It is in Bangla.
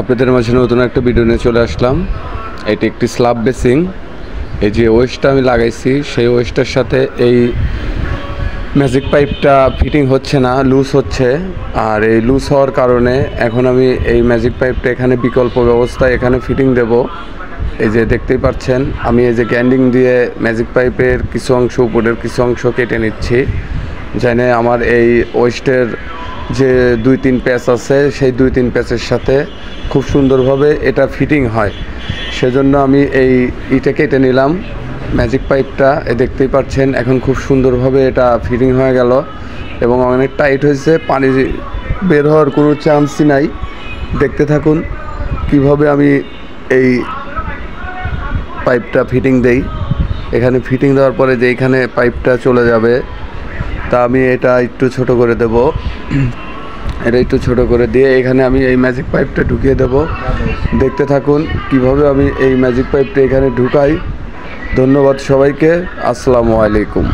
আপনাদের মাঝে নতুন একটা ভিডিও নিয়ে চলে আসলাম। এটি একটি স্ল্যাব বেসিং। এই যে ওয়েস্টটা আমি লাগাইছি, সেই ওয়েস্টের সাথে এই ম্যাজিক পাইপটা ফিটিং হচ্ছে না, লুজ হচ্ছে। আর এই লুজ হওয়ার কারণে এখন আমি এই ম্যাজিক পাইপটা এখানে বিকল্প ব্যবস্থায় এখানে ফিটিং দেব। এই যে দেখতেই পাচ্ছেন, আমি এই যে গ্যান্ডিং দিয়ে ম্যাজিক পাইপের কিছু অংশ, উপরের কিছু অংশ কেটে নিচ্ছি, যেন আমার এই ওয়েস্টের যে 2-3 প্যাচ আছে, সেই 2-3 প্যাচের সাথে খুব সুন্দরভাবে এটা ফিটিং হয়। সেজন্য আমি এই ইটা কেটে নিলাম ম্যাজিক পাইপটা। দেখতেই পাচ্ছেন এখন খুব সুন্দরভাবে এটা ফিটিং হয়ে গেল এবং অনেক টাইট হয়েছে, পানি বের হওয়ার কোনো চান্সই নাই। দেখতে থাকুন কিভাবে আমি এই পাইপটা ফিটিং দেই। এখানে ফিটিং দেওয়ার পরে যে এখানে পাইপটা চলে যাবে, তা আমি এটা একটু ছোট করে দেব। এটা একটু ছোট করে দিয়ে এখানে আমি এই ম্যাজিক পাইপটা ঢুকিয়ে দেব। দেখতে থাকুন কিভাবে আমি এই ম্যাজিক পাইপটা এখানে ঢুকাই। ধন্যবাদ সবাইকে। আসসালামু আলাইকুম।